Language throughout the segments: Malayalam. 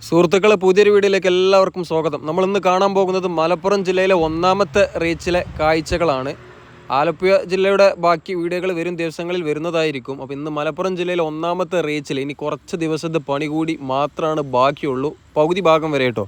സുഹൃത്തുക്കളെ, പുതിയൊരു വീഡിയോയിലേക്ക് എല്ലാവർക്കും സ്വാഗതം. നമ്മളിന്ന് കാണാൻ പോകുന്നത് മലപ്പുറം ജില്ലയിലെ ഒന്നാമത്തെ റീച്ചിലെ കാഴ്ചകളാണ്. ആലപ്പുഴ ജില്ലയുടെ ബാക്കി വീഡിയോകൾ വരും ദിവസങ്ങളിൽ വരുന്നതായിരിക്കും. അപ്പോൾ ഇന്ന് മലപ്പുറം ജില്ലയിലെ ഒന്നാമത്തെ റീച്ചിൽ ഇനി കുറച്ച് ദിവസത്തെ പണി കൂടി മാത്രമാണ് ബാക്കിയുള്ളൂ, പകുതി ഭാഗം വരെ കേട്ടോ.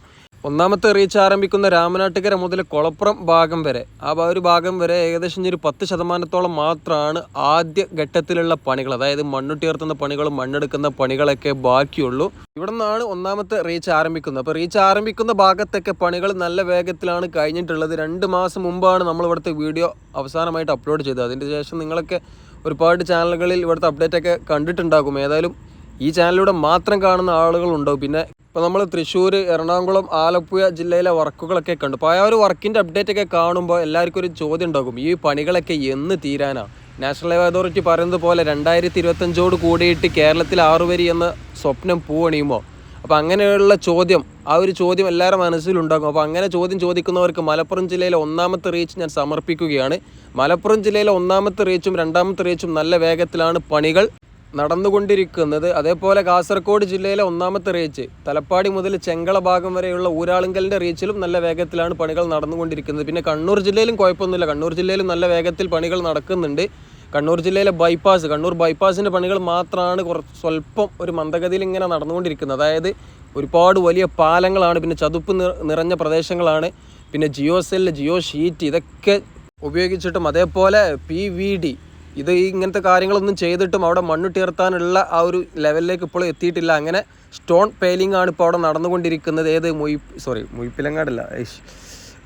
ഒന്നാമത്തെ റീച്ച് ആരംഭിക്കുന്ന രാമനാട്ടുകര മുതൽ കൊളപ്പുറം ഭാഗം വരെ, ഒരു ഭാഗം വരെ ഏകദേശം ഒരു 10% മാത്രമാണ് ആദ്യ ഘട്ടത്തിലുള്ള പണികൾ, അതായത് മണ്ണുയർത്തുന്ന പണികളും മണ്ണെടുക്കുന്ന പണികളൊക്കെ ബാക്കിയുള്ളൂ. ഇവിടെ നിന്നാണ് ഒന്നാമത്തെ റീച്ച് ആരംഭിക്കുന്നത്. അപ്പോൾ റീച്ച് ആരംഭിക്കുന്ന ഭാഗത്തൊക്കെ പണികൾ നല്ല വേഗത്തിലാണ് കഴിഞ്ഞിട്ടുള്ളത്. 2 മാസം മുമ്പാണ് നമ്മൾ ഇവിടുത്തെ വീഡിയോ അവസാനമായിട്ട് അപ്ലോഡ് ചെയ്തത്. അതിൻ്റെ ശേഷം നിങ്ങളൊക്കെ ഒരുപാട് ചാനലുകളിൽ ഇവിടുത്തെ അപ്ഡേറ്റ് ഒക്കെ കണ്ടിട്ടുണ്ടാകും. ഏതായാലും ഈ ചാനലിലൂടെ മാത്രം കാണുന്ന ആളുകളുണ്ടാവും. പിന്നെ ഇപ്പോൾ നമ്മൾ തൃശ്ശൂർ, എറണാകുളം, ആലപ്പുഴ ജില്ലയിലെ വർക്കുകളൊക്കെ കണ്ടു. അപ്പോൾ ഒരു വർക്കിൻ്റെ അപ്ഡേറ്റ് ഒക്കെ കാണുമ്പോൾ എല്ലാവർക്കും ഒരു ചോദ്യം ഉണ്ടാകും, ഈ പണികളൊക്കെ എന്ന് തീരാനാണ്? നാഷണൽ ഹൈവേ അതോറിറ്റി പറയുന്നത് പോലെ 2025 കൂടിയിട്ട് കേരളത്തിൽ 6 വരി എന്ന സ്വപ്നം പൂവണിയുമോ? അപ്പോൾ അങ്ങനെയുള്ള ചോദ്യം, ഒരു ചോദ്യം എല്ലാവരുടെ മനസ്സിലുണ്ടാകും. അപ്പോൾ അങ്ങനെ ചോദ്യം ചോദിക്കുന്നവർക്ക് മലപ്പുറം ജില്ലയിലെ ഒന്നാമത്തെ റീച്ച് ഞാൻ സമർപ്പിക്കുകയാണ്. മലപ്പുറം ജില്ലയിലെ ഒന്നാമത്തെ റീച്ചും രണ്ടാമത്തെ റീച്ചും നല്ല വേഗത്തിലാണ് പണികൾ നടന്നുകൊണ്ടിരിക്കുന്നത്. അതേപോലെ കാസർഗോഡ് ജില്ലയിലെ ഒന്നാമത്തെ റീച്ച് തലപ്പാടി മുതൽ ചെങ്കള ഭാഗം വരെയുള്ള ഊരാളുങ്കലിൻ്റെ റീച്ചിലും നല്ല വേഗത്തിലാണ് പണികൾ നടന്നുകൊണ്ടിരിക്കുന്നത്. പിന്നെ കണ്ണൂർ ജില്ലയിലും കുഴപ്പമൊന്നുമില്ല, കണ്ണൂർ ജില്ലയിലും നല്ല വേഗത്തിൽ പണികൾ നടക്കുന്നുണ്ട്. കണ്ണൂർ ജില്ലയിലെ കണ്ണൂർ ബൈപ്പാസിൻ്റെ പണികൾ മാത്രമാണ് സ്വല്പം ഒരു മന്ദഗതിയിൽ ഇങ്ങനെ നടന്നുകൊണ്ടിരിക്കുന്നത്. അതായത് ഒരുപാട് വലിയ പാലങ്ങളാണ്, പിന്നെ ചതുപ്പ് നിറഞ്ഞ പ്രദേശങ്ങളാണ്, പിന്നെ ജിയോ സെല്ല്, ജിയോ ഷീറ്റ് ഇതൊക്കെ ഉപയോഗിച്ചിട്ടും, അതേപോലെ PVD ഇങ്ങനത്തെ കാര്യങ്ങളൊന്നും ചെയ്തിട്ടും അവിടെ മണ്ണുയർത്താനുള്ള ഒരു ലെവലിലേക്ക് ഇപ്പോൾ എത്തിയിട്ടില്ല. അങ്ങനെ സ്റ്റോൺ പേലിംഗ് ആണ് ഇപ്പോൾ അവിടെ നടന്നുകൊണ്ടിരിക്കുന്നത്. മുയിപ്പിലങ്ങാടല്ല,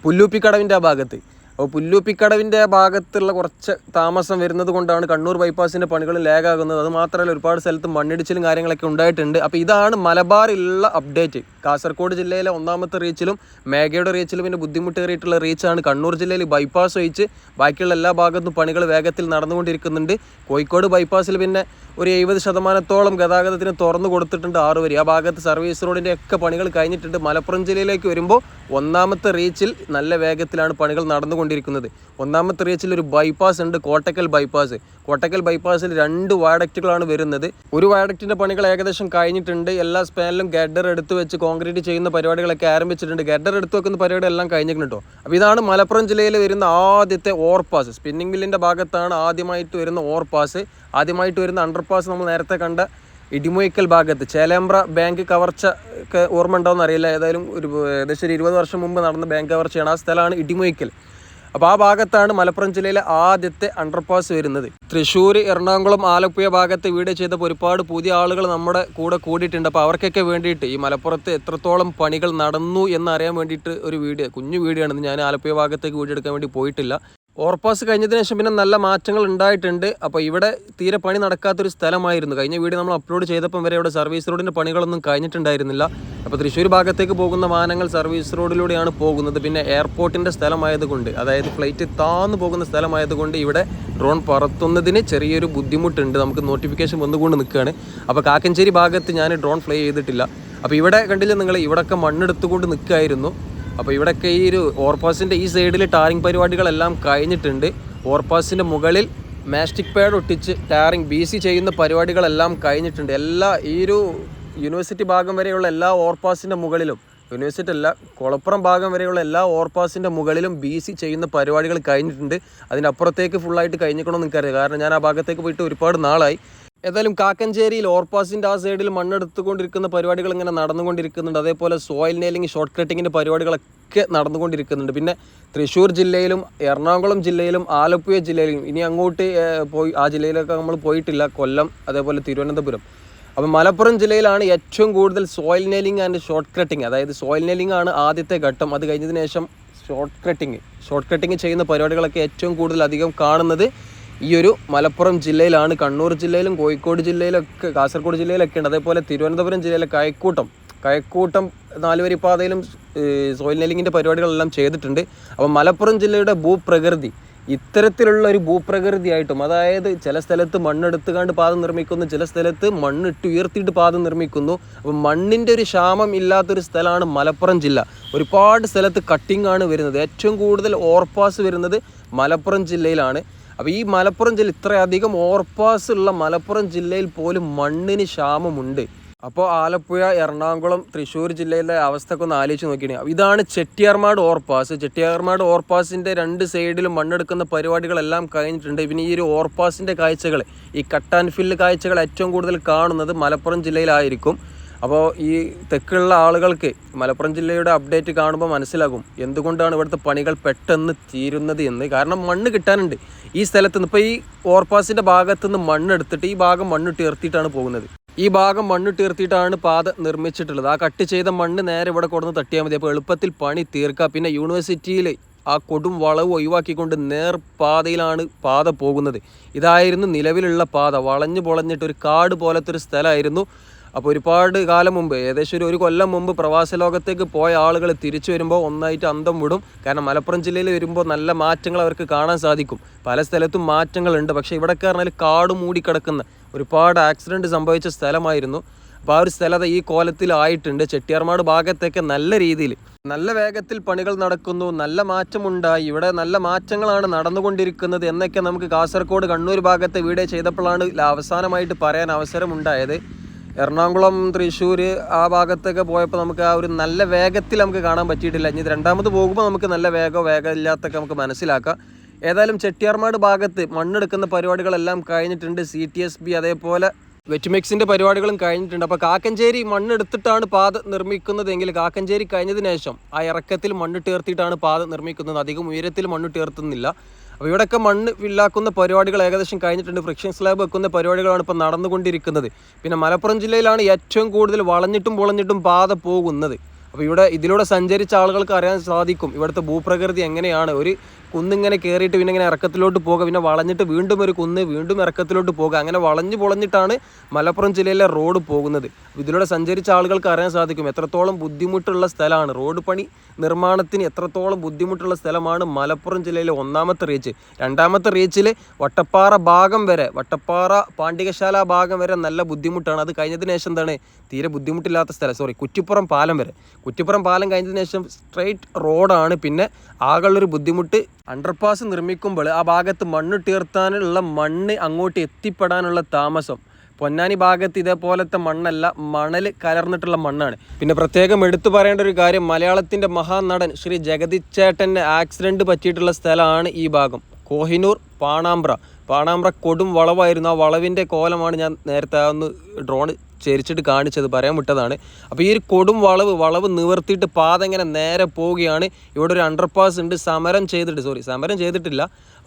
പുല്ലൂപ്പിക്കടവിൻ്റെ ഭാഗത്ത്. അപ്പോൾ പുല്ലൂപ്പിക്കടവിൻ്റെ ഭാഗത്തുള്ള കുറച്ച് താമസം വരുന്നത് കൊണ്ടാണ് കണ്ണൂർ ബൈപ്പാസിൻ്റെ പണികൾ ലാഗാകുന്നത്. അത് മാത്രമല്ല ഒരുപാട് സ്ഥലത്ത് മണ്ണിടിച്ചിലും കാര്യങ്ങളൊക്കെ ഉണ്ടായിട്ടുണ്ട്. അപ്പോൾ ഇതാണ് മലബാറിലുള്ള അപ്ഡേറ്റ്. കാസർഗോഡ് ജില്ലയിലെ ഒന്നാമത്തെ റീച്ചിലും മേഘയുടെ റീച്ചിലും പിന്നെ ബുദ്ധിമുട്ടേറിയിട്ടുള്ള റീച്ചാണ്. കണ്ണൂർ ജില്ലയിൽ ബൈപ്പാസ് ഒഴിച്ച് ബാക്കിയുള്ള എല്ലാ ഭാഗത്തും പണികൾ വേഗത്തിൽ നടന്നുകൊണ്ടിരിക്കുന്നുണ്ട്. കോഴിക്കോട് ബൈപ്പാസിൽ പിന്നെ ഒരു 70% ഗതാഗതത്തിന് തുറന്നു കൊടുത്തിട്ടുണ്ട് 6 വരി. ആ ഭാഗത്ത് സർവീസ് റോഡിൻ്റെ ഒക്കെ പണികൾ കഴിഞ്ഞിട്ടുണ്ട്. മലപ്പുറം ജില്ലയിലേക്ക് വരുമ്പോൾ ഒന്നാമത്തെ റീച്ചിൽ നല്ല വേഗത്തിലാണ് പണികൾ നടന്നുകൊണ്ടിരിക്കുന്നത്. ഒന്നാമത്തെ റീച്ചിൽ ഒരു ബൈപ്പാസ് ഉണ്ട്, കോട്ടക്കൽ ബൈപ്പാസ്. കോട്ടക്കൽ ബൈപ്പാസിൽ 2 വയഡക്റ്റുകളാണ് വരുന്നത്. ഒരു വയഡക്റ്റിൻ്റെ പണികൾ ഏകദേശം കഴിഞ്ഞിട്ടുണ്ട്. എല്ലാ സ്പാനിലും ഗഡർ എടുത്ത് വെച്ച് കോൺക്രീറ്റ് ചെയ്യുന്ന പരിപാടികളൊക്കെ ആരംഭിച്ചിട്ടുണ്ട്. ഗഡർ എടുത്ത് വെക്കുന്ന പരിപാടി എല്ലാം കഴിഞ്ഞിട്ടുണ്ട് കേട്ടോ. അപ്പോൾ ഇതാണ് മലപ്പുറം ജില്ലയിൽ വരുന്ന ആദ്യത്തെ ഓവർപാസ്. സ്പിന്നിംഗ് മില്ലിൻ്റെ ഭാഗത്താണ് ആദ്യമായിട്ട് വരുന്ന ഓവർപാസ്. ആദ്യമായിട്ട് വരുന്ന അണ്ടർപാസ് നമ്മൾ നേരത്തെ കണ്ട ഇടിമുയിക്കൽ ഭാഗത്ത് ചേലേമ്പ്ര ബാങ്ക് കവർച്ച ഒക്കെ ഓർമ്മ ഉണ്ടാവുമെന്ന് അറിയില്ല. ഏതായാലും ഏകദേശം 20 വർഷം മുമ്പ് നടന്ന ബാങ്ക് കവർച്ചയാണ്. ആ സ്ഥലമാണ് ഇടിമുയിക്കൽ. അപ്പോൾ ആ ഭാഗത്താണ് മലപ്പുറം ജില്ലയിലെ ആദ്യത്തെ അണ്ടർപാസ് വരുന്നത്. തൃശ്ശൂർ, എറണാകുളം, ആലപ്പുഴ ഭാഗത്ത് വീഡിയോ ചെയ്തപ്പോൾ ഒരുപാട് പുതിയ ആളുകൾ നമ്മുടെ കൂടെ കൂടിയിട്ടുണ്ട്. അപ്പോൾ അവർക്കൊക്കെ വേണ്ടിയിട്ട് ഈ മലപ്പുറത്ത് എത്രത്തോളം പണികൾ നടന്നു എന്നറിയാൻ വേണ്ടിയിട്ട് ഒരു കുഞ്ഞു വീഡിയോ ആണ്. ഞാൻ ആലപ്പുഴ ഭാഗത്തേക്ക് വീഡിയോ എടുക്കാൻ വേണ്ടി പോയിട്ടില്ല. ഓവർപാസ് കഴിഞ്ഞതിന് ശേഷം പിന്നെ നല്ല മാറ്റങ്ങൾ ഉണ്ടായിട്ടുണ്ട്. അപ്പോൾ ഇവിടെ തീരെ പണി നടക്കാത്തൊരു സ്ഥലമായിരുന്നു. കഴിഞ്ഞ വീഡിയോ നമ്മൾ അപ്ലോഡ് ചെയ്തപ്പം വരെ ഇവിടെ സർവീസ് റോഡിൻ്റെ പണികളൊന്നും കഴിഞ്ഞിട്ടുണ്ടായിരുന്നില്ല. അപ്പോൾ തൃശ്ശൂർ ഭാഗത്തേക്ക് പോകുന്ന വാഹനങ്ങൾ സർവീസ് റോഡിലൂടെയാണ് പോകുന്നത്. പിന്നെ എയർപോർട്ടിൻ്റെ സ്ഥലമായതുകൊണ്ട്, അതായത് ഫ്ലൈറ്റ് താന്നു പോകുന്ന സ്ഥലമായതുകൊണ്ട് ഇവിടെ ഡ്രോൺ പറത്തുന്നതിന് ചെറിയൊരു ബുദ്ധിമുട്ടുണ്ട്. നമുക്ക് നോട്ടിഫിക്കേഷൻ വന്നുകൊണ്ട് നിൽക്കുകയാണ്. അപ്പോൾ കാക്കഞ്ചേരി ഭാഗത്ത് ഞാൻ ഡ്രോൺ ഫ്ലൈ ചെയ്തിട്ടില്ല. അപ്പോൾ ഇവിടെ കണ്ടില്ല നിങ്ങൾ, ഇവിടെയൊക്കെ മണ്ണെടുത്തുകൊണ്ട് നിൽക്കുകയായിരുന്നു. അപ്പോൾ ഇവിടെയൊക്കെ ഈ ഒരു ഓവർപാസിൻ്റെ ഈ സൈഡിൽ ടാറിങ് പരിപാടികളെല്ലാം കഴിഞ്ഞിട്ടുണ്ട്. ഓവർപാസിൻ്റെ മുകളിൽ മാസ്റ്റിക് പാഡ് ഒട്ടിച്ച് ടാറിങ് BC ചെയ്യുന്ന പരിപാടികളെല്ലാം കഴിഞ്ഞിട്ടുണ്ട്. ഈ ഒരു യൂണിവേഴ്സിറ്റി ഭാഗം വരെയുള്ള എല്ലാ ഓവർപാസിൻ്റെ മുകളിലും, യൂണിവേഴ്സിറ്റി അല്ല, കൊളപ്പുറം ഭാഗം വരെയുള്ള എല്ലാ ഓവർപാസിൻ്റെ മുകളിലും BC ചെയ്യുന്ന പരിപാടികൾ കഴിഞ്ഞിട്ടുണ്ട്. അതിനപ്പുറത്തേക്ക് ഫുള്ളായിട്ട് കഴിഞ്ഞിക്കണമെന്ന് എനിക്കറിയാം, കാരണം ഞാൻ ആ ഭാഗത്തേക്ക് പോയിട്ട് ഒരുപാട് നാളായി. ഏതായാലും കാക്കഞ്ചേരിയിൽ ഓവർപാസിൻ്റെ ആ സൈഡിൽ മണ്ണെടുത്തുകൊണ്ടിരിക്കുന്ന പരിപാടികൾ ഇങ്ങനെ നടന്നുകൊണ്ടിരിക്കുന്നുണ്ട്. അതേപോലെ സോയിൽ നെയിലിംഗ്, ഷോർട്ട് കട്ടിങ്ങിൻ്റെ പരിപാടികളൊക്കെ നടന്നുകൊണ്ടിരിക്കുന്നുണ്ട്. പിന്നെ തൃശ്ശൂർ ജില്ലയിലും എറണാകുളം ജില്ലയിലും ആലപ്പുഴ ജില്ലയിലും, ഇനി അങ്ങോട്ട് ആ ജില്ലയിലൊക്കെ നമ്മൾ പോയിട്ടില്ല, കൊല്ലം, അതേപോലെ തിരുവനന്തപുരം. അപ്പോൾ മലപ്പുറം ജില്ലയിലാണ് ഏറ്റവും കൂടുതൽ soil nailing and short cutting, അതായത് സോയിൽ നെയിലിംഗ് ആണ് ആദ്യത്തെ ഘട്ടം. അത് കഴിഞ്ഞതിന് ശേഷം ഷോർട്ട് കട്ടിങ് ചെയ്യുന്ന പരിപാടികളൊക്കെ ഏറ്റവും കൂടുതൽ അധികം കാണുന്നത് ഈ ഒരു മലപ്പുറം ജില്ലയിലാണ്. കണ്ണൂർ ജില്ലയിലും കോഴിക്കോട് ജില്ലയിലൊക്കെ, കാസർഗോഡ് ജില്ലയിലൊക്കെ ഉണ്ട്. അതേപോലെ തിരുവനന്തപുരം ജില്ലയിലെ കഴക്കൂട്ടം 4 വരി പാതയിലും സോയിൽ നെയിലിങ്ങിൻ്റെ പരിപാടികളെല്ലാം ചെയ്തിട്ടുണ്ട്. അപ്പോൾ മലപ്പുറം ജില്ലയുടെ ഭൂപ്രകൃതി ഇത്തരത്തിലുള്ള ഒരു ഭൂപ്രകൃതിയായിട്ടും, അതായത് ചില സ്ഥലത്ത് മണ്ണെടുത്തുകൊണ്ട് പാത നിർമ്മിക്കുന്നു, ചില സ്ഥലത്ത് മണ്ണിട്ട് ഉയർത്തിയിട്ട് പാത നിർമ്മിക്കുന്നു. അപ്പോൾ മണ്ണിൻ്റെ ഒരു ക്ഷാമം ഇല്ലാത്തൊരു സ്ഥലമാണ് മലപ്പുറം ജില്ല. ഒരുപാട് സ്ഥലത്ത് കട്ടിംഗ് ആണ് വരുന്നത്. ഏറ്റവും കൂടുതൽ ഓവർപാസ് വരുന്നത് മലപ്പുറം ജില്ലയിലാണ്. അപ്പോൾ ഈ മലപ്പുറം ജില്ല, ഇത്രയധികം ഓവർപാസ് ഉള്ള മലപ്പുറം ജില്ലയിൽ പോലും മണ്ണിന് ക്ഷാമമുണ്ട്. അപ്പോൾ ആലപ്പുഴ, എറണാകുളം, തൃശ്ശൂർ ജില്ലയിലെ അവസ്ഥയൊക്കെ ഒന്ന് ആലോചിച്ച് നോക്കിയാണ്. ഇതാണ് ചെട്ടിയാർമാട് ഓവർപാസ്. ചെട്ടിയാർമാട് ഓവർപാസിൻ്റെ 2 സൈഡിലും മണ്ണെടുക്കുന്ന പരിപാടികളെല്ലാം കഴിഞ്ഞിട്ടുണ്ട്. പിന്നെ ഈ ഒരു ഓവർപാസിൻ്റെ കാഴ്ചകൾ, ഈ കട്ട് ആൻഡ് ഫില്ല് കാഴ്ചകൾ ഏറ്റവും കൂടുതൽ കാണുന്നത് മലപ്പുറം ജില്ലയിലായിരിക്കും. അപ്പോൾ ഈ തെക്കുള്ള ആളുകൾക്ക് മലപ്പുറം ജില്ലയുടെ അപ്ഡേറ്റ് കാണുമ്പോൾ മനസ്സിലാകും എന്തുകൊണ്ടാണ് ഇവിടുത്തെ പണികൾ പെട്ടെന്ന് തീരുന്നത് എന്ന്. കാരണം മണ്ണ് കിട്ടാനുണ്ട് ഈ സ്ഥലത്ത് നിന്ന്. ഇപ്പോൾ ഈ ഓവർപാസിൻ്റെ ഭാഗത്തുനിന്ന് മണ്ണെടുത്തിട്ട് ഈ ഭാഗം മണ്ണിട്ട് ഉയർത്തിയിട്ടാണ് പോകുന്നത്. ഈ ഭാഗം മണ്ണിട്ട് ഉയർത്തിയിട്ടാണ് പാത നിർമ്മിച്ചിട്ടുള്ളത്. ആ കട്ട് ചെയ്ത മണ്ണ് നേരെ ഇവിടെ കൊടുന്ന് തട്ടിയാൽ മതി. അപ്പോൾ എളുപ്പത്തിൽ പണി തീർക്കുക. പിന്നെ യൂണിവേഴ്സിറ്റിയിൽ ആ കൊടും വളവ് ഒഴിവാക്കിക്കൊണ്ട് നേർപാതയിലാണ് പാത പോകുന്നത്. ഇതായിരുന്നു നിലവിലുള്ള പാത. വളഞ്ഞു പൊളഞ്ഞിട്ട് ഒരു കാട് പോലത്തെ ഒരു സ്ഥലമായിരുന്നു. അപ്പോൾ ഒരുപാട് കാലം മുമ്പ്, ഏകദേശം ഒരു കൊല്ലം മുമ്പ് പ്രവാസ ലോകത്തേക്ക് പോയ ആളുകൾ തിരിച്ചു വരുമ്പോൾ ഒന്നായിട്ട് അന്തം വിടും. കാരണം മലപ്പുറം ജില്ലയിൽ വരുമ്പോൾ നല്ല മാറ്റങ്ങൾ അവർക്ക് കാണാൻ സാധിക്കും. പല സ്ഥലത്തും മാറ്റങ്ങളുണ്ട്. പക്ഷേ ഇവിടെയൊക്കെ പറഞ്ഞാൽ കാട് മൂടിക്കിടക്കുന്ന ഒരുപാട് ആക്സിഡൻറ്റ് സംഭവിച്ച സ്ഥലമായിരുന്നു. അപ്പോൾ ആ ഒരു സ്ഥലത ഈ കോലത്തിലായിട്ടുണ്ട്. ചെട്ടിയാർമാട് ഭാഗത്തൊക്കെ നല്ല രീതിയിൽ നല്ല വേഗത്തിൽ പണികൾ നടക്കുന്നു. നല്ല മാറ്റമുണ്ടായി. ഇവിടെ നല്ല മാറ്റങ്ങളാണ് നടന്നുകൊണ്ടിരിക്കുന്നത് എന്നൊക്കെ നമുക്ക് കാസർഗോഡ്, കണ്ണൂർ ഭാഗത്തെ വീഡിയോ ചെയ്തപ്പോഴാണ് അവസാനമായിട്ട് പറയാൻ അവസരമുണ്ടായത്. എറണാകുളം, തൃശ്ശൂർ ആ ഭാഗത്തൊക്കെ പോയപ്പോൾ നമുക്ക് ആ ഒരു നല്ല വേഗത്തിൽ നമുക്ക് കാണാൻ പറ്റിയിട്ടില്ല. ഇനി രണ്ടാമത് പോകുമ്പോൾ നമുക്ക് നല്ല വേഗമില്ലാത്തൊക്കെ നമുക്ക് മനസ്സിലാക്കാം. ഏതായാലും ചെട്ടിയാർമാട് ഭാഗത്ത് മണ്ണെടുക്കുന്ന പരിപാടികളെല്ലാം കഴിഞ്ഞിട്ടുണ്ട്. CTSB അതേപോലെ വെറ്റ്മിക്സിൻ്റെ പരിപാടികളും കഴിഞ്ഞിട്ടുണ്ട്. അപ്പോൾ കാക്കഞ്ചേരി മണ്ണെടുത്തിട്ടാണ് പാത നിർമ്മിക്കുന്നതെങ്കിൽ കാക്കഞ്ചേരി കഴിഞ്ഞതിന് ശേഷം ആ ഇറക്കത്തിൽ മണ്ണിട്ട് ഉയർത്തിയിട്ടാണ് പാത നിർമ്മിക്കുന്നത്. അധികം ഉയരത്തിൽ മണ്ണിട്ട് ഉയർത്തുന്നില്ല. അപ്പോൾ ഇവിടെയൊക്കെ മണ്ണ് ഫില്ലാക്കുന്ന പരിപാടികൾ ഏകദേശം കഴിഞ്ഞിട്ടുണ്ട്. ഫ്രിക്ഷൻ സ്ലാബ് വെക്കുന്ന പരിപാടികളാണ് ഇപ്പോൾ നടന്നുകൊണ്ടിരിക്കുന്നത്. പിന്നെ മലപ്പുറം ജില്ലയിലാണ് ഏറ്റവും കൂടുതൽ വളഞ്ഞിട്ടും പൊളഞ്ഞിട്ടും പാത പോകുന്നത്. അപ്പോൾ ഇതിലൂടെ സഞ്ചരിച്ച ആളുകൾക്ക് അറിയാൻ സാധിക്കും ഇവിടുത്തെ ഭൂപ്രകൃതി എങ്ങനെയാണ്. ഒരു കുന്നിങ്ങനെ കയറിയിട്ട് പിന്നെ ഇങ്ങനെ ഇറക്കത്തിലോട്ട് പോകുക, പിന്നെ വളഞ്ഞിട്ട് വീണ്ടും ഒരു കുന്ന്, വീണ്ടും ഇറക്കത്തിലോട്ട് പോകുക. അങ്ങനെ വളഞ്ഞു പൊളഞ്ഞിട്ടാണ് മലപ്പുറം ജില്ലയിലെ റോഡ് പോകുന്നത്. ഇതിലൂടെ സഞ്ചരിച്ച ആളുകൾക്ക് അറിയാൻ സാധിക്കും എത്രത്തോളം ബുദ്ധിമുട്ടുള്ള സ്ഥലമാണ്. റോഡ് പണി നിർമ്മാണത്തിന് എത്രത്തോളം ബുദ്ധിമുട്ടുള്ള സ്ഥലമാണ് മലപ്പുറം ജില്ലയിലെ 1ാമത്തെ റീച്ച്. 2ാമത്തെ റീച്ചിൽ വട്ടപ്പാറ ഭാഗം വരെ, വട്ടപ്പാറ പാണ്ഡികശാല ഭാഗം വരെ നല്ല ബുദ്ധിമുട്ടാണ്. അത് കഴിഞ്ഞതിന് ശേഷം എന്താണ് തീരെ ബുദ്ധിമുട്ടില്ലാത്ത സ്ഥലം, കുറ്റിപ്പുറം പാലം വരെ. കുറ്റിപ്പുറം പാലം കഴിഞ്ഞതിന് ശേഷം സ്ട്രെയിറ്റ് റോഡാണ്. പിന്നെ ആകെയുള്ളൊരു ബുദ്ധിമുട്ട് അണ്ടർപാസ് നിർമ്മിക്കുമ്പോൾ ആ ഭാഗത്ത് മണ്ണുയർത്താനുള്ള മണ്ണ് അങ്ങോട്ട് എത്തിപ്പെടാനുള്ള താമസം. പൊന്നാനി ഭാഗത്ത് ഇതേപോലത്തെ മണ്ണല്ല, മണൽ കലർന്നിട്ടുള്ള മണ്ണാണ്. പിന്നെ പ്രത്യേകം എടുത്തു പറയേണ്ട ഒരു കാര്യം, മലയാളത്തിൻ്റെ മഹാനടൻ ശ്രീ ജഗതിച്ചേട്ടൻ്റെ ആക്സിഡൻറ്റ് പറ്റിയിട്ടുള്ള സ്ഥലമാണ് ഈ ഭാഗം. കോഹിനൂർ പാണാമ്പ്ര കൊടും വളവായിരുന്നു. ആ വളവിൻ്റെ കോലമാണ് ഞാൻ നേരത്തെ ഒന്ന് ഡ്രോൺ ചേരിച്ചിട്ട് കാണിച്ചത്, പറയാൻ വിട്ടതാണ്. അപ്പോൾ ഈ ഒരു കൊടും വളവ് നിവർത്തിയിട്ട് പാത ഇങ്ങനെ നേരെ പോവുകയാണ്. ഇവിടെ ഒരു അണ്ടർപാസ് ഉണ്ട്. സമരം ചെയ്തിട്ടില്ല,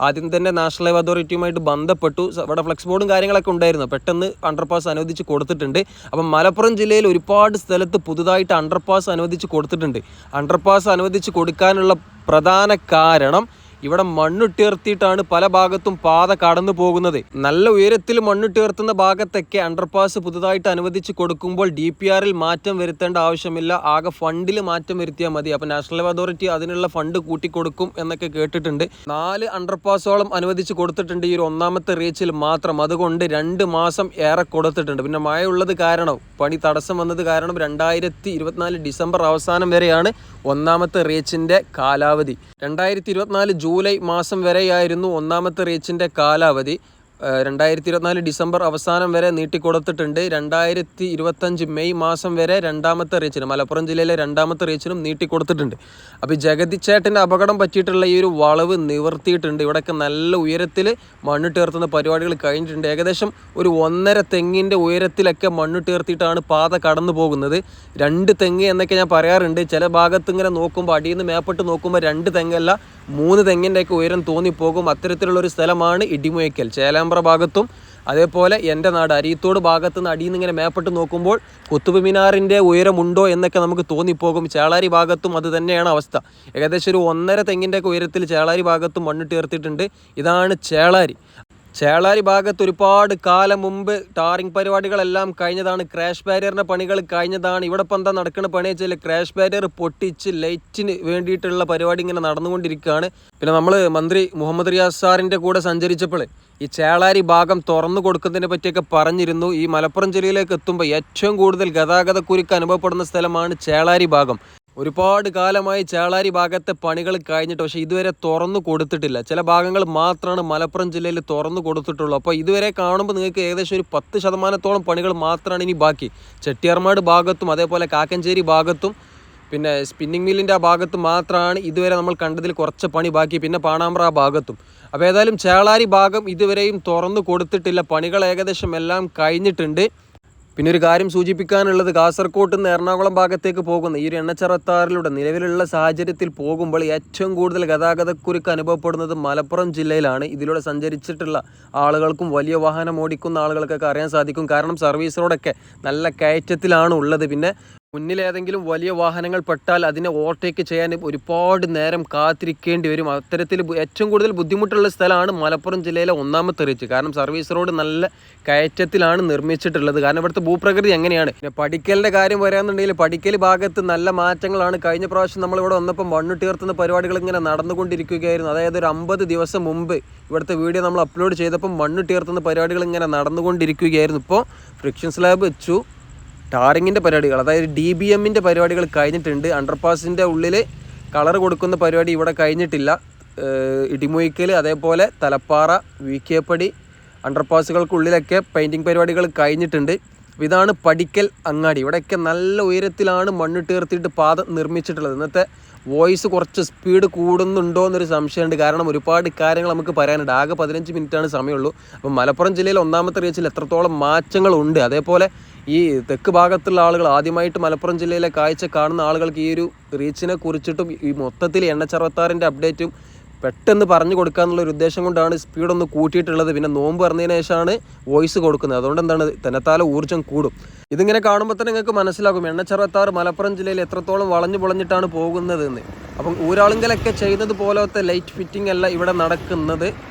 ആദ്യം തന്നെ നാഷണൽ ഹൈവേ അതോറിറ്റിയുമായിട്ട് ബന്ധപ്പെട്ടു. ഇവിടെ ഫ്ലെക്സ് ബോർഡും കാര്യങ്ങളൊക്കെ ഉണ്ടായിരുന്നു. പെട്ടെന്ന് അണ്ടർപാസ് അനുവദിച്ച് കൊടുത്തിട്ടുണ്ട്. അപ്പം മലപ്പുറം ജില്ലയിൽ ഒരുപാട് സ്ഥലത്ത് പുതുതായിട്ട് അണ്ടർപാസ് അനുവദിച്ച് കൊടുത്തിട്ടുണ്ട്. അണ്ടർപാസ് അനുവദിച്ച് കൊടുക്കാനുള്ള പ്രധാന കാരണം ഇവിടെ മണ്ണുയർത്തിയിട്ടാണ് പല ഭാഗത്തും പാത കടന്നു പോകുന്നത്. നല്ല ഉയരത്തിൽ മണ്ണുയർത്തുന്ന ഭാഗത്തൊക്കെ അണ്ടർപാസ് പുതുതായിട്ട് അനുവദിച്ച് കൊടുക്കുമ്പോൾ DPRൽ മാറ്റം വരുത്തേണ്ട ആവശ്യമില്ല. ആകെ ഫണ്ടിൽ മാറ്റം വരുത്തിയാൽ മതി. അപ്പോൾ നാഷണൽ ഹൈവേ അതോറിറ്റി അതിനുള്ള ഫണ്ട് കൂട്ടിക്കൊടുക്കും എന്നൊക്കെ കേട്ടിട്ടുണ്ട്. 4 അണ്ടർപാസോളം അനുവദിച്ച് കൊടുത്തിട്ടുണ്ട് ഈ ഒരു 1ാമത്തെ റീച്ചിൽ മാത്രം. അതുകൊണ്ട് 2 മാസം ഏറെ കൊടുത്തിട്ടുണ്ട്. പിന്നെ മഴയുള്ളത് കാരണം, പണി തടസ്സം വന്നത് കാരണം 2024 ഡിസംബർ അവസാനം വരെയാണ് 1ാമത്തെ റീച്ചിൻ്റെ കാലാവധി. 2024 ജൂലൈ മാസം വരെയായിരുന്നു 1ാമത്തെ റീച്ചിൻ്റെ കാലാവധി. 2024 ഡിസംബർ അവസാനം വരെ നീട്ടിക്കൊടുത്തിട്ടുണ്ട്. 2025 മെയ് മാസം വരെ 2ാമത്തെ റീച്ചിന്, മലപ്പുറം ജില്ലയിലെ 2ാമത്തെ റീച്ചിനും നീട്ടിക്കൊടുത്തിട്ടുണ്ട്. അപ്പോൾ ഈ ജഗതിച്ചേട്ടൻ്റെ അപകടം പറ്റിയിട്ടുള്ള ഈ ഒരു വളവ് നിവർത്തിയിട്ടുണ്ട്. ഇവിടെയൊക്കെ നല്ല ഉയരത്തിൽ മണ്ണിട്ടുയർത്തുന്ന പരിപാടികൾ കഴിഞ്ഞിട്ടുണ്ട്. ഏകദേശം ഒരു 1.5 തെങ്ങിൻ്റെ ഉയരത്തിലൊക്കെ മണ്ണിട്ടുയർത്തിയിട്ടാണ് പാത കടന്നു പോകുന്നത്. 2 തെങ്ങ് എന്നൊക്കെ ഞാൻ പറയാറുണ്ട്. ചില ഭാഗത്ത് ഇങ്ങനെ നോക്കുമ്പോൾ, അടിയിൽ നിന്ന് മേപ്പെട്ട് നോക്കുമ്പോൾ 2 തെങ്ങല്ല 3 തെങ്ങിൻ്റെയൊക്കെ ഉയരം തോന്നിപ്പോകും. അത്തരത്തിലുള്ളൊരു സ്ഥലമാണ് ഇടിമുഴയ്ക്കൽ. ചേലാമ്പ്ര ഭാഗത്തും അതേപോലെ എൻ്റെ നാട് അരീത്തോട് ഭാഗത്ത് നിന്ന് അടിയിൽ നിന്ന് ഇങ്ങനെ മേപ്പെട്ട് നോക്കുമ്പോൾ കുത്തുബ് മിനാറിൻ്റെ ഉയരമുണ്ടോ എന്നൊക്കെ നമുക്ക് തോന്നിപ്പോകും. ചേളാരി ഭാഗത്തും അത് തന്നെയാണ് അവസ്ഥ. ഏകദേശം ഒരു 1.5 തെങ്ങിൻ്റെയൊക്കെ ഉയരത്തിൽ ചേളാരി ഭാഗത്തും മണ്ണിട്ടുയർത്തിയിട്ടുണ്ട്. ഇതാണ് ചേളാരി ഭാഗത്ത് ഒരുപാട് കാലം മുമ്പ് ടാറിങ് പരിപാടികളെല്ലാം കഴിഞ്ഞതാണ്. ക്രാഷ് ബാരിയറിൻ്റെ പണികൾ കഴിഞ്ഞതാണ്. ഇവിടെ ഇപ്പം എന്താ നടക്കുന്ന പണി വെച്ചാൽ ക്രാഷ് ബാരിയർ പൊട്ടിച്ച് ലൈറ്റിന് വേണ്ടിയിട്ടുള്ള പരിപാടി ഇങ്ങനെ നടന്നുകൊണ്ടിരിക്കുകയാണ്. പിന്നെ നമ്മൾ മന്ത്രി മുഹമ്മദ് റിയാസ് സാറിൻ്റെ കൂടെ സഞ്ചരിച്ചപ്പോൾ ഈ ചേളാരി ഭാഗം തുറന്നു കൊടുക്കുന്നതിനെ പറ്റിയൊക്കെ പറഞ്ഞിരുന്നു. ഈ മലപ്പുറം ജില്ലയിലേക്ക് എത്തുമ്പോൾ ഏറ്റവും കൂടുതൽ ഗതാഗത കുരുക്ക് അനുഭവപ്പെടുന്ന സ്ഥലമാണ് ചേളാരി ഭാഗം. ഒരുപാട് കാലമായി ചേളാരി ഭാഗത്തെ പണികൾ കഴിഞ്ഞിട്ട് പക്ഷേ ഇതുവരെ തുറന്നു കൊടുത്തിട്ടില്ല. ചില ഭാഗങ്ങൾ മാത്രമാണ് മലപ്പുറം ജില്ലയിൽ തുറന്നു കൊടുത്തിട്ടുള്ളൂ. അപ്പോൾ ഇതുവരെ കാണുമ്പോൾ നിങ്ങൾക്ക് ഏകദേശം ഒരു 10% പണികൾ മാത്രമാണ് ഇനി ബാക്കി. ചെട്ടിയാർമാട് ഭാഗത്തും അതേപോലെ കാക്കഞ്ചേരി ഭാഗത്തും പിന്നെ സ്പിന്നിങ് മില്ലിൻ്റെ ആ ഭാഗത്ത് മാത്രമാണ് ഇതുവരെ നമ്മൾ കണ്ടതിൽ കുറച്ച് പണി ബാക്കി. പിന്നെ പാണാമ്പ്ര ആ ഭാഗത്തും. അപ്പോൾ ഏതായാലും ചേളാരി ഭാഗം ഇതുവരെയും തുറന്നു കൊടുത്തിട്ടില്ല. പണികൾ ഏകദേശം എല്ലാം കഴിഞ്ഞിട്ടുണ്ട്. പിന്നെ ഒരു കാര്യം സൂചിപ്പിക്കാനുള്ളത്, കാസർകോട്ട് നിന്ന് എറണാകുളം ഭാഗത്തേക്ക് പോകുന്ന ഈ ഒരു എണ്ണച്ചറത്താറിലൂടെ നിലവിലുള്ള സാഹചര്യത്തിൽ പോകുമ്പോൾ ഏറ്റവും കൂടുതൽ ഗതാഗതക്കുരുക്ക് അനുഭവപ്പെടുന്നത് മലപ്പുറം ജില്ലയിലാണ്. ഇതിലൂടെ സഞ്ചരിച്ചിട്ടുള്ള ആളുകൾക്കും വലിയ വാഹനം ഓടിക്കുന്ന ആളുകൾക്കൊക്കെ അറിയാൻ സാധിക്കും. കാരണം സർവീസ് റോഡൊക്കെ നല്ല കയറ്റത്തിലാണ് ഉള്ളത്. പിന്നെ മുന്നിൽ ഏതെങ്കിലും വലിയ വാഹനങ്ങൾ പെട്ടാൽ അതിനെ ഓവർടേക്ക് ചെയ്യാൻ ഒരുപാട് നേരം കാത്തിരിക്കേണ്ടി വരും. അത്തരത്തിൽ ഏറ്റവും കൂടുതൽ ബുദ്ധിമുട്ടുള്ള സ്ഥലമാണ് മലപ്പുറം ജില്ലയിലെ ഒന്നാമത്തെ റീച്ച്. കാരണം സർവീസ് റോഡ് നല്ല കയറ്റത്തിലാണ് നിർമ്മിച്ചിട്ടുള്ളത്. കാരണം ഇവിടുത്തെ ഭൂപ്രകൃതി എങ്ങനെയാണ്. പിന്നെ പഠിക്കലിൻ്റെ കാര്യം പറയാന്നുണ്ടെങ്കിൽ പഠിക്കൽ ഭാഗത്ത് നല്ല മാറ്റങ്ങളാണ്. കഴിഞ്ഞ പ്രാവശ്യം നമ്മളിവിടെ വന്നപ്പോൾ മണ്ണുട്ടിയർത്തുന്ന പരിപാടികൾ ഇങ്ങനെ നടന്നുകൊണ്ടിരിക്കുകയായിരുന്നു. അതായത് ഒരു 50 ദിവസം മുമ്പ് ഇവിടുത്തെ വീഡിയോ നമ്മൾ അപ്ലോഡ് ചെയ്തപ്പോൾ മണ്ണുട്ടിയർത്തുന്ന പരിപാടികൾ ഇങ്ങനെ നടന്നുകൊണ്ടിരിക്കുകയായിരുന്നു. ഇപ്പോൾ ഫ്രിക്ഷൻ സ്ലാബ് വെച്ചു, ടാറിങ്ങിൻ്റെ പരിപാടികൾ, അതായത് DBMൻ്റെ പരിപാടികൾ കഴിഞ്ഞിട്ടുണ്ട്. അണ്ടർപാസിൻ്റെ ഉള്ളിൽ കളർ കൊടുക്കുന്ന പരിപാടി ഇവിടെ കഴിഞ്ഞിട്ടില്ല. ഇടിമുയിക്കൽ, അതേപോലെ തലപ്പാറ, വീക്കേപ്പടി അണ്ടർപാസുകൾക്കുള്ളിലൊക്കെ പെയിൻറ്റിങ് പരിപാടികൾ കഴിഞ്ഞിട്ടുണ്ട്. ഇതാണ് പഠിക്കൽ അങ്ങാടി. ഇവിടെയൊക്കെ നല്ല ഉയരത്തിലാണ് മണ്ണിട്ടീർത്തിയിട്ട് പാത നിർമ്മിച്ചിട്ടുള്ളത്. ഇന്നത്തെ വോയിസ് കുറച്ച് സ്പീഡ് കൂടുന്നുണ്ടോ എന്നൊരു സംശയമുണ്ട്. കാരണം ഒരുപാട് കാര്യങ്ങൾ നമുക്ക് പറയാനുണ്ട്. ആകെ 15 മിനിറ്റാണ് സമയമുള്ളൂ. അപ്പം മലപ്പുറം ജില്ലയിൽ ഒന്നാമത്തെ റീച്ചിൽ എത്രത്തോളം മാറ്റങ്ങളുണ്ട്, അതേപോലെ ഈ തെക്ക് ഭാഗത്തുള്ള ആളുകൾ, ആദ്യമായിട്ട് മലപ്പുറം ജില്ലയിലെ കാഴ്ച കാണുന്ന ആളുകൾക്ക് ഈ ഒരു റീച്ചിനെ കുറിച്ചിട്ടും ഈ മൊത്തത്തിൽ എണ്ണച്ചറവത്താറിൻ്റെ അപ്ഡേറ്റും പെട്ടെന്ന് പറഞ്ഞു കൊടുക്കാമെന്നുള്ളൊരു ഉദ്ദേശം കൊണ്ടാണ് സ്പീഡൊന്ന് കൂട്ടിയിട്ടുള്ളത്. പിന്നെ നോമ്പ് പറഞ്ഞതിന് ശേഷമാണ് വോയിസ് കൊടുക്കുന്നത്. അതുകൊണ്ട് എന്താണ്, തന്നെത്താല ഊർജ്ജം കൂടും. ഇതിങ്ങനെ കാണുമ്പോൾ തന്നെ നിങ്ങൾക്ക് മനസ്സിലാകും എണ്ണച്ചറവത്താറ് മലപ്പുറം ജില്ലയിൽ എത്രത്തോളം വളഞ്ഞു പൊളഞ്ഞിട്ടാണ് പോകുന്നതെന്ന്. അപ്പം ഊരാളുങ്കലൊക്കെ ചെയ്യുന്നത് പോലത്തെ ലൈറ്റ് ഫിറ്റിംഗ് അല്ല ഇവിടെ നടക്കുന്നത്.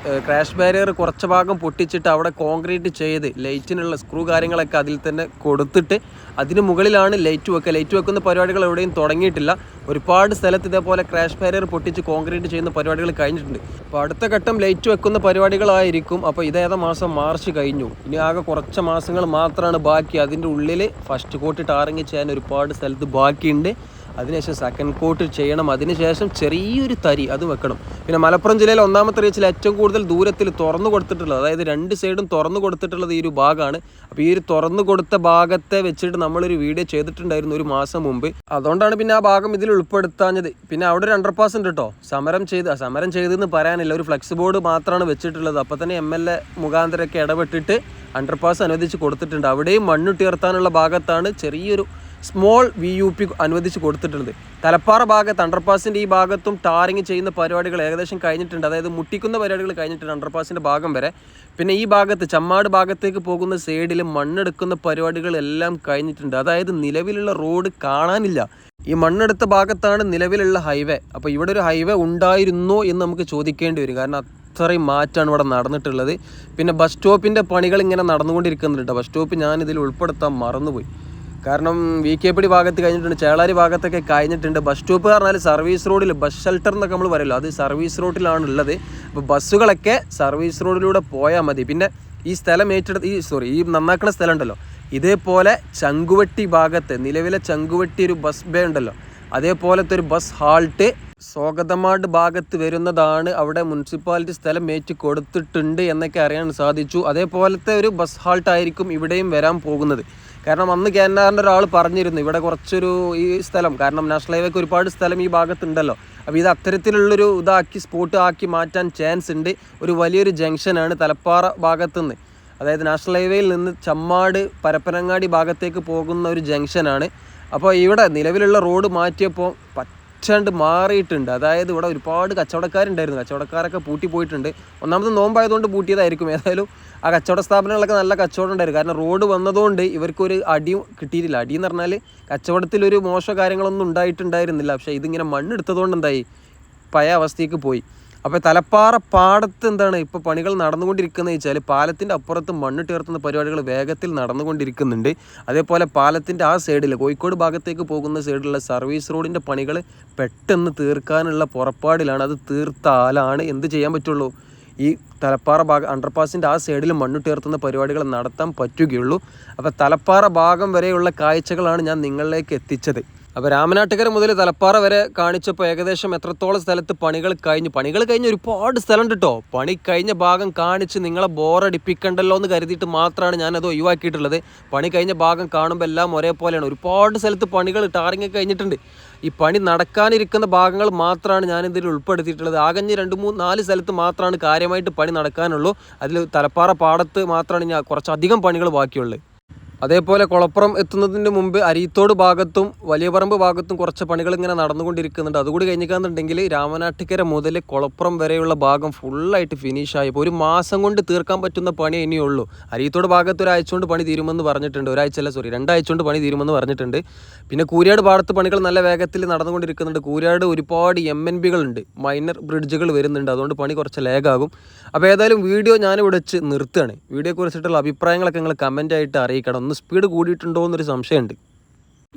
ക്രാഷ് ബാരിയർ കുറച്ച് ഭാഗം പൊട്ടിച്ചിട്ട് അവിടെ കോൺക്രീറ്റ് ചെയ്ത് ലൈറ്റിനുള്ള സ്ക്രൂ കാര്യങ്ങളൊക്കെ അതിൽ തന്നെ കൊടുത്തിട്ട് അതിന് മുകളിലാണ് ലൈറ്റ് വെക്കുക. ലൈറ്റ് വെക്കുന്ന പരിപാടികൾ എവിടെയും തുടങ്ങിയിട്ടില്ല. ഒരുപാട് സ്ഥലത്ത് ഇതേപോലെ ക്രാഷ് ബാരിയർ പൊട്ടിച്ച് കോൺക്രീറ്റ് ചെയ്യുന്ന പരിപാടികൾ കഴിഞ്ഞിട്ടുണ്ട്. അപ്പോൾ അടുത്ത ഘട്ടം ലൈറ്റ് വെക്കുന്ന പരിപാടികളായിരിക്കും. അപ്പോൾ ഇതേതാ മാസം, മാർച്ച് കഴിഞ്ഞു. ഇനി ആകെ കുറച്ച് മാസങ്ങൾ മാത്രമാണ് ബാക്കി. അതിൻ്റെ ഉള്ളിൽ ഫസ്റ്റ് കോട്ട് ടാറിങ് ചെയ്യാൻ ഒരുപാട് സ്ഥലത്ത് ബാക്കിയുണ്ട്. അതിനുശേഷം സെക്കൻഡ് കോട്ട് ചെയ്യണം. അതിനുശേഷം ചെറിയൊരു തരി അത് വെക്കണം. പിന്നെ മലപ്പുറം ജില്ലയിൽ ഒന്നാമത്തെ റീച്ചിൽ ഏറ്റവും കൂടുതൽ ദൂരത്തിൽ തുറന്നു കൊടുത്തിട്ടുള്ളത്, അതായത് 2 സൈഡും തുറന്നു കൊടുത്തിട്ടുള്ളത് ഈ ഒരു ഭാഗമാണ്. അപ്പോൾ ഈ ഒരു തുറന്നു കൊടുത്ത ഭാഗത്തെ വെച്ചിട്ട് നമ്മളൊരു വീഡിയോ ചെയ്തിട്ടുണ്ടായിരുന്നു ഒരു മാസം മുമ്പ്. അതുകൊണ്ടാണ് പിന്നെ ആ ഭാഗം ഇതിൽ ഉൾപ്പെടുത്താഞ്ഞത്. പിന്നെ അവിടെ ഒരു അണ്ടർപാസ് ഉണ്ട് കേട്ടോ. സമരം ചെയ്തെന്ന് പറയാനില്ല, ഒരു ഫ്ലെക്സ് ബോർഡ് മാത്രമാണ് വെച്ചിട്ടുള്ളത്. അപ്പോൾ തന്നെ MLA മുഖാന്തരമൊക്കെ ഇടപെട്ടിട്ട് അണ്ടർപാസ് അനുവദിച്ച് കൊടുത്തിട്ടുണ്ട്. അവിടെയും മണ്ണുട്ടിയർത്താനുള്ള ഭാഗത്താണ് ചെറിയൊരു സ്മോൾ VUP അനുവദിച്ച് കൊടുത്തിട്ടുണ്ട്. തലപ്പാറ ഭാഗത്ത് അണ്ടർപാസിൻ്റെ ഈ ഭാഗത്തും ടാറിങ് ചെയ്യുന്ന പരിപാടികൾ ഏകദേശം കഴിഞ്ഞിട്ടുണ്ട്. അതായത് മുട്ടിക്കുന്ന പരിപാടികൾ കഴിഞ്ഞിട്ടുണ്ട് അണ്ടർപാസിൻ്റെ ഭാഗം വരെ. പിന്നെ ഈ ഭാഗത്ത് ചമ്മാട് ഭാഗത്തേക്ക് പോകുന്ന സൈഡിൽ മണ്ണെടുക്കുന്ന പരിപാടികൾ എല്ലാം കഴിഞ്ഞിട്ടുണ്ട്. അതായത് നിലവിലുള്ള റോഡ് കാണാനില്ല. ഈ മണ്ണെടുത്ത ഭാഗത്താണ് നിലവിലുള്ള ഹൈവേ. അപ്പോൾ ഇവിടെ ഒരു ഹൈവേ ഉണ്ടായിരുന്നോ എന്ന് നമുക്ക് ചോദിക്കേണ്ടി വരും. കാരണം അത്രയും മാറ്റമാണ് ഇവിടെ നടന്നിട്ടുള്ളത്. പിന്നെ ബസ് സ്റ്റോപ്പിൻ്റെ പണികൾ ഇങ്ങനെ നടന്നുകൊണ്ടിരിക്കുന്നുണ്ട്. ബസ് സ്റ്റോപ്പ് ഞാനിതിൽ ഉൾപ്പെടുത്താൻ മറന്നുപോയി. കാരണം VKPD ഭാഗത്ത് കഴിഞ്ഞിട്ടുണ്ട്, ചേളാരി ഭാഗത്തൊക്കെ കഴിഞ്ഞിട്ടുണ്ട്. ബസ് സ്റ്റോപ്പ് പറഞ്ഞാൽ സർവീസ് റോഡിൽ ബസ് ഷെൽട്ടർ എന്നൊക്കെ നമ്മൾ പറയുമല്ലോ, അത് സർവീസ് റോഡിലാണ് ഉള്ളത്. അപ്പോൾ ബസ്സുകളൊക്കെ സർവീസ് റോഡിലൂടെ പോയാൽ മതി. പിന്നെ ഈ സ്ഥലം ഏറ്റെടുത്ത് ഈ നന്നാക്കുന്ന സ്ഥലം ഉണ്ടല്ലോ, ഇതേപോലെ ചങ്കുവെട്ടി ഭാഗത്ത് നിലവിലെ ചങ്കുവെട്ടി ഒരു ബസ് ബേ ഉണ്ടല്ലോ, അതേപോലത്തെ ഒരു ബസ് ഹാൾട്ട് സ്വാഗതമാട് ഭാഗത്ത് വരുന്നതാണ്. അവിടെ മുനിസിപ്പാലിറ്റി സ്ഥലം ഏറ്റു കൊടുത്തിട്ടുണ്ട് എന്നൊക്കെ അറിയാൻ സാധിച്ചു. അതേപോലത്തെ ഒരു ബസ് ഹാൾട്ടായിരിക്കും ഇവിടെയും വരാൻ പോകുന്നത്. കാരണം അന്ന് KNRൻ്റെ ഒരാൾ പറഞ്ഞിരുന്നു ഇവിടെ കുറച്ചൊരു ഈ സ്ഥലം, കാരണം നാഷണൽ ഹൈവേക്ക് ഒരുപാട് സ്ഥലം ഈ ഭാഗത്തുണ്ടല്ലോ. അപ്പോൾ ഇത് അത്തരത്തിലുള്ളൊരു സ്പോട്ട് ആക്കി മാറ്റാൻ ചാൻസ് ഉണ്ട്. ഒരു വലിയൊരു ജംഗ്ഷനാണ് തലപ്പാറ ഭാഗത്തുനിന്ന്, അതായത് നാഷണൽ ഹൈവേയിൽ നിന്ന് ചമ്മാട് പരപ്പനങ്ങാടി ഭാഗത്തേക്ക് പോകുന്ന ഒരു ജംഗ്ഷനാണ്. അപ്പോൾ ഇവിടെ നിലവിലുള്ള റോഡ് മാറ്റിയപ്പോൾ പറ്റാണ്ട് മാറിയിട്ടുണ്ട്. അതായത് ഇവിടെ ഒരുപാട് കച്ചവടക്കാരുണ്ടായിരുന്നു, കച്ചവടക്കാരൊക്കെ പൂട്ടിപ്പോയിട്ടുണ്ട്. ഒന്നാമത് നോമ്പായതുകൊണ്ട് പൂട്ടിയതായിരിക്കും. ഏതായാലും ആ കച്ചവട സ്ഥാപനങ്ങളൊക്കെ നല്ല കച്ചവടം ഉണ്ടായിരുന്നു. കാരണം റോഡ് വന്നതുകൊണ്ട് ഇവർക്കൊരു അടിയും കിട്ടിയിട്ടില്ല. അടിയെന്ന് പറഞ്ഞാൽ കച്ചവടത്തിലൊരു മോശം കാര്യങ്ങളൊന്നും ഉണ്ടായിട്ടുണ്ടായിരുന്നില്ല. പക്ഷേ ഇതിങ്ങനെ മണ്ണെടുത്തതുകൊണ്ട് എന്തായി, പഴയ അവസ്ഥയ്ക്ക് പോയി. അപ്പോൾ തലപ്പാറ പാടത്ത് എന്താണ് ഇപ്പോൾ പണികൾ നടന്നുകൊണ്ടിരിക്കുന്നത് വെച്ചാൽ പാലത്തിൻ്റെ അപ്പുറത്ത് മണ്ണിട്ടീർത്തുന്ന പരിപാടികൾ വേഗത്തിൽ നടന്നുകൊണ്ടിരിക്കുന്നുണ്ട്. അതേപോലെ പാലത്തിൻ്റെ ആ സൈഡിൽ കോഴിക്കോട് ഭാഗത്തേക്ക് പോകുന്ന സൈഡിലുള്ള സർവീസ് റോഡിൻ്റെ പണികൾ പെട്ടെന്ന് തീർക്കാനുള്ള പുറപ്പാടിലാണ്. അത് തീർത്താലാണ് എന്ത് ചെയ്യാൻ പറ്റുള്ളൂ, ഈ തലപ്പാറ അണ്ടർപാസിൻ്റെ ആ സൈഡിൽ മണ്ണിട്ടീർത്തുന്ന പരിപാടികൾ നടത്താൻ പറ്റുകയുള്ളൂ. അപ്പോൾ തലപ്പാറ ഭാഗം വരെയുള്ള കാഴ്ചകളാണ് ഞാൻ നിങ്ങളിലേക്ക് എത്തിച്ചത്. അപ്പോൾ രാമനാട്ടുകര മുതൽ തലപ്പാറ വരെ കാണിച്ചപ്പോൾ ഏകദേശം എത്രത്തോളം സ്ഥലത്ത് പണികൾ കഴിഞ്ഞ് ഒരുപാട് സ്ഥലമുണ്ട് കേട്ടോ. പണി കഴിഞ്ഞ ഭാഗം കാണിച്ച് നിങ്ങളെ ബോറടിപ്പിക്കണ്ടല്ലോ എന്ന് കരുതിയിട്ട് മാത്രമാണ് ഞാനത് ഒഴിവാക്കിയിട്ടുള്ളത്. പണി കഴിഞ്ഞ ഭാഗം കാണുമ്പോൾ എല്ലാം ഒരേപോലെയാണ്. ഒരുപാട് സ്ഥലത്ത് പണികൾ ടാറിങ് കഴിഞ്ഞിട്ടുണ്ട്. ഈ പണി നടക്കാനിരിക്കുന്ന ഭാഗങ്ങൾ മാത്രമാണ് ഞാനിതിൽ ഉൾപ്പെടുത്തിയിട്ടുള്ളത്. ആകെ 2-3-4 സ്ഥലത്ത് മാത്രമാണ് കാര്യമായിട്ട് പണി നടക്കാനുള്ളൂ. അതിൽ തലപ്പാറ പാടത്ത് മാത്രമാണ് ഞാൻ കുറച്ചധികം പണികൾ ബാക്കിയുള്ളത്. അതേപോലെ കുളപ്പുറം എത്തുന്നതിന് മുമ്പ് അരീത്തോട് ഭാഗത്തും വലിയ പറമ്പ് ഭാഗത്തും കുറച്ച് പണികൾ ഇങ്ങനെ നടന്നുകൊണ്ടിരിക്കുന്നുണ്ട്. അതുകൂടി കഴിഞ്ഞിക്കാന്നുണ്ടെങ്കിൽ രാമനാട്ടുകര മുതൽ കുളപ്പുറം വരെയുള്ള ഭാഗം ഫുള്ളായിട്ട് ഫിനിഷായി. ഇപ്പോൾ 1 മാസം കൊണ്ട് തീർക്കാൻ പറ്റുന്ന പണി ഇനിയുള്ളൂ. അരീത്തോട് ഭാഗത്ത് ഒരാഴ്ച കൊണ്ട് പണി തീരുമെന്ന് പറഞ്ഞിട്ടുണ്ട്. 2 ആഴ്ച കൊണ്ട് പണി തീരുമെന്ന് പറഞ്ഞിട്ടുണ്ട്. പിന്നെ കൂരിയാട് ഭാഗത്ത് പണികൾ നല്ല വേഗത്തിൽ നടന്നുകൊണ്ടിരിക്കുന്നുണ്ട്. കൂരിയാട് ഒരുപാട് MNBകളുണ്ട്, മൈനർ ബ്രിഡ്ജുകൾ വരുന്നുണ്ട്. അതുകൊണ്ട് പണി കുറച്ച് ലേഗാകും. അപ്പോൾ ഏതായാലും വീഡിയോ ഞാനിവിടെ വെച്ച് നിർത്തുകയാണ്. വീഡിയോയെക്കുറിച്ചിട്ടുള്ള അഭിപ്രായങ്ങളൊക്കെ നിങ്ങൾ കമൻറ്റായിട്ട് അറിയിക്കണം. സ്പീഡ് കൂടിയിട്ടുണ്ടോ എന്നൊരു സംശയമുണ്ട്.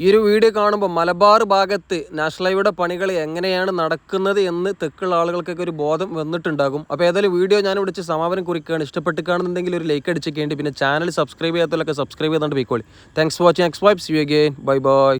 ഈ ഒരു വീഡിയോ കാണുമ്പോൾ മലബാർ ഭാഗത്ത് നാഷണൽ ഹൈവേയുടെ പണികൾ എങ്ങനെയാണ് നടക്കുന്നത് എന്ന് തെക്കുള്ള ആളുകൾക്കൊക്കെ ഒരു ബോധം വന്നിട്ടുണ്ടാകും. അപ്പോൾ ഏതായാലും വീഡിയോ ഞാൻ വിളിച്ച് സമാപനം കുറിക്കുകയാണ്. ഇഷ്ടപ്പെട്ട് കാണുന്നുണ്ടെങ്കിൽ ഒരു ലൈക്ക് അടിച്ചേക്കേണ്ടി, പിന്നെ ചാനൽ സബ്സ്ക്രൈബ് ചെയ്യാത്തവരൊക്കെ സബ്സ്ക്രൈബ് ചെയ്തുകൊണ്ട് പോയിക്കോളി. Thanks for watching. Next vibes you again. Bye by.